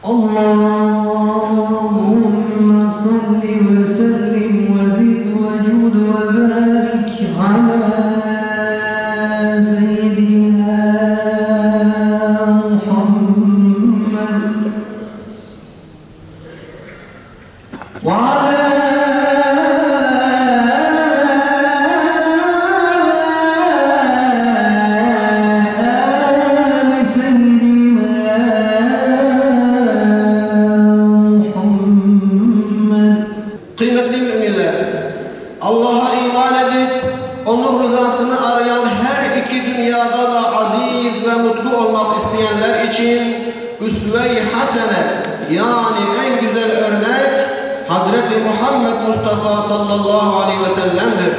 اللهم صل وسلم وزد وجود وبارك على سيدنا محمد وعلى Kıymetli müminler, Allah'a iman edip onun rızasını arayan her iki dünyada da aziz ve mutlu olmak isteyenler için üsve-i hasene, yani en güzel örnek Hazreti Muhammed Mustafa sallallahu aleyhi ve sellem'dir.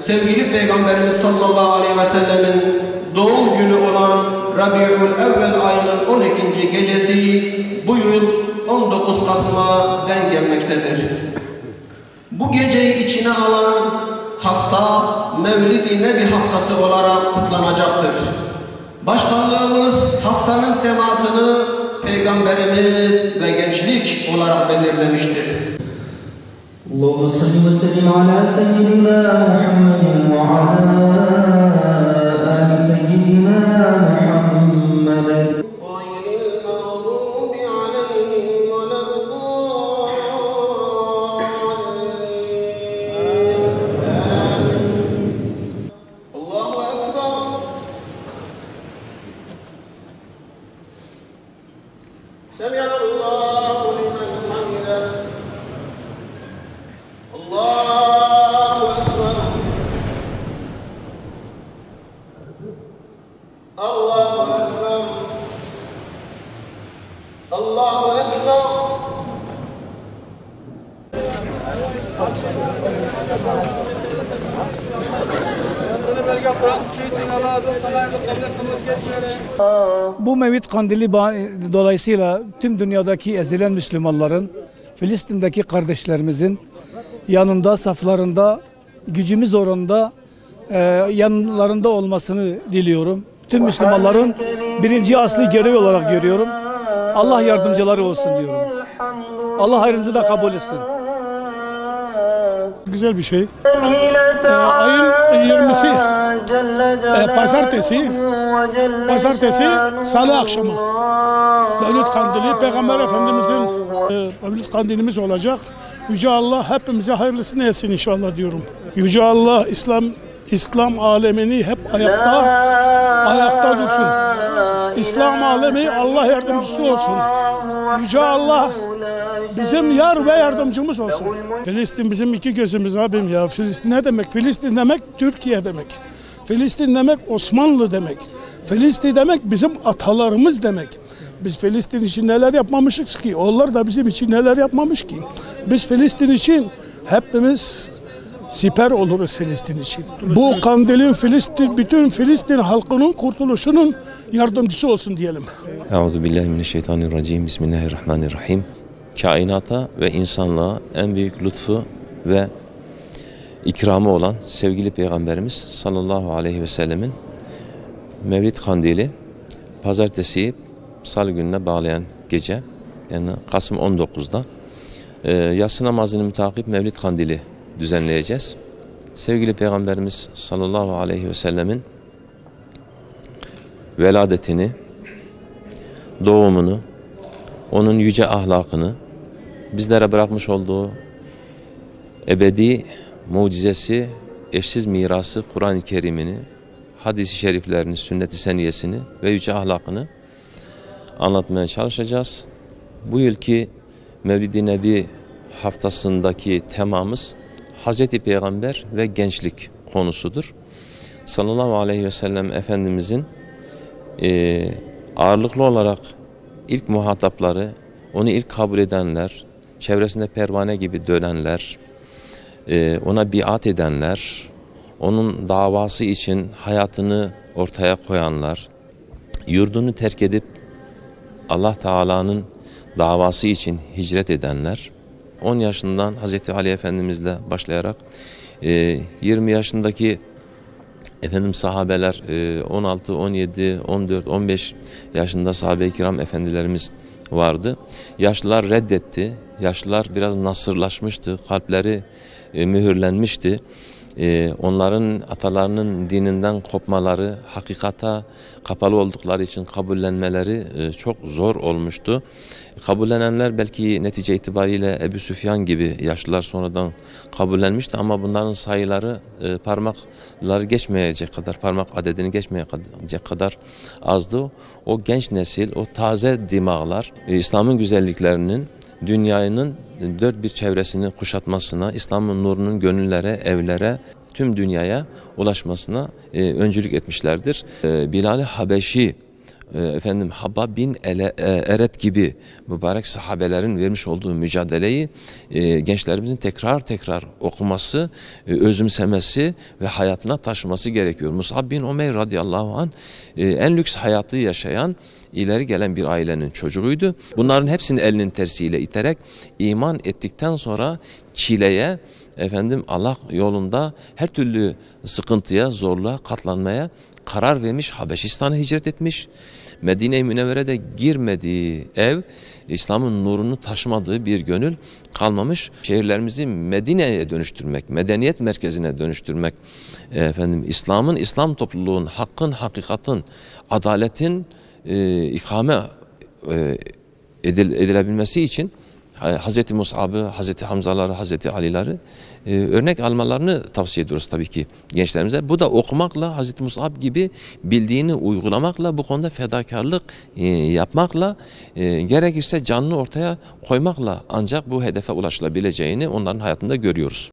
Sevgili Peygamberimiz sallallahu aleyhi ve sellemin doğum günü olan Rabi'ül Evvel ayının 12. gecesi bu yıl 19 Kasım'a denk gelmektedir. Bu geceyi içine alan hafta Mevlid-i Nebi haftası olarak kutlanacaktır. Başkanlığımız haftanın temasını Peygamberimiz ve gençlik olarak belirlemiştir. Allahümme salli ve sellim ala seyyidina Muhammedin ve ala ali seyyidina Muhammed. سمع الله لمن حمده الله أكبر الله أكبر الله أكبر. Bu Mevlid Kandili dolayısıyla tüm dünyadaki ezilen Müslümanların, Filistin'deki kardeşlerimizin yanında, saflarında, gücümüz oranında yanlarında olmasını diliyorum. Tüm Müslümanların birinci asli görevi olarak görüyorum. Allah yardımcıları olsun diyorum. Allah hayrınızı da kabul etsin. Güzel bir şey. Ayın 20'si pazartesi salı akşamı Mevlid Kandili, Peygamber Efendimizin Mevlid Kandilimiz olacak. Yüce Allah hepimize hayırlısını etsin inşallah diyorum. Yüce Allah İslam alemini hep ayakta dursun. İslam alemi Allah yardımcısı olsun. Yüce Allah bizim yar ve yardımcımız olsun. Filistin bizim iki gözümüz abim ya. Filistin ne demek? Filistin demek Türkiye demek. Filistin demek Osmanlı demek. Filistin demek bizim atalarımız demek. Biz Filistin için neler yapmamışız ki? Onlar da bizim için neler yapmamış ki? Biz Filistin için hepimiz siper oluruz Filistin için. Bu kandilin bütün Filistin halkının kurtuluşunun yardımcısı olsun diyelim. Euzubillahimineşşeytanirracim. Bismillahirrahmanirrahim. Kainata ve insanlığa en büyük lütfu ve ikramı olan sevgili Peygamberimiz sallallahu aleyhi ve sellemin Mevlid Kandili pazartesi salı gününe bağlayan gece, yani Kasım 19'da yatsı namazını mütakip Mevlid Kandili düzenleyeceğiz. Sevgili Peygamberimiz sallallahu aleyhi ve sellemin veladetini, doğumunu, onun yüce ahlakını, bizlere bırakmış olduğu ebedi mucizesi, eşsiz mirası Kur'an-ı Kerim'ini, hadis-i şeriflerini, sünnet-i seniyesini ve yüce ahlakını anlatmaya çalışacağız. Bu yılki Mevlid-i Nebi haftasındaki temamız Hazreti Peygamber ve gençlik konusudur. Sallallahu aleyhi ve sellem Efendimizin ağırlıklı olarak ilk muhatapları, onu ilk kabul edenler, çevresinde pervane gibi dönenler, ona biat edenler, onun davası için hayatını ortaya koyanlar, yurdunu terk edip Allah Teala'nın davası için hicret edenler, 10 yaşından Hazreti Ali Efendimizle başlayarak 20 yaşındaki sahabeler, 16, 17, 14, 15 yaşında sahabe-i kiram efendilerimiz vardı. Yaşlılar reddetti. Yaşlılar biraz nasırlaşmıştı. Kalpleri mühürlenmişti. Onların atalarının dininden kopmaları, hakikata kapalı oldukları için kabullenmeleri çok zor olmuştu. Kabullenenler belki netice itibariyle Ebu Süfyan gibi yaşlılar sonradan kabullenmişti ama bunların sayıları parmakları geçmeyecek kadar, parmak adedini geçmeyecek kadar azdı. O genç nesil, o taze dimağlar İslam'ın güzelliklerinin dünyanın dört bir çevresini kuşatmasına, İslam'ın nurunun gönüllere, evlere, tüm dünyaya ulaşmasına öncülük etmişlerdir. Bilal-i Habeşi, Habbab bin Eret gibi mübarek sahabelerin vermiş olduğu mücadeleyi gençlerimizin tekrar okuması, özümsemesi ve hayatına taşıması gerekiyor. Mus'ab bin Umeyr radıyallahu anh en lüks hayatı yaşayan, ileri gelen bir ailenin çocuğuydu. Bunların hepsini elinin tersiyle iterek iman ettikten sonra çileye, Allah yolunda her türlü sıkıntıya, zorluğa katlanmaya karar vermiş, Habeşistan'a hicret etmiş. Medine-i Münevvere'de girmediği ev, İslam'ın nurunu taşımadığı bir gönül kalmamış. Şehirlerimizi Medine'ye dönüştürmek, medeniyet merkezine dönüştürmek, İslam topluluğun, hakkın, hakikatin, adaletin ikame edilebilmesi için Hazreti Mus'ab'ı, Hazreti Hamza'ları, Hazreti Ali'leri örnek almalarını tavsiye ediyoruz tabii ki gençlerimize. Bu da okumakla, Hazreti Mus'ab gibi bildiğini uygulamakla, bu konuda fedakarlık yapmakla, gerekirse canını ortaya koymakla ancak bu hedefe ulaşılabileceğini onların hayatında görüyoruz.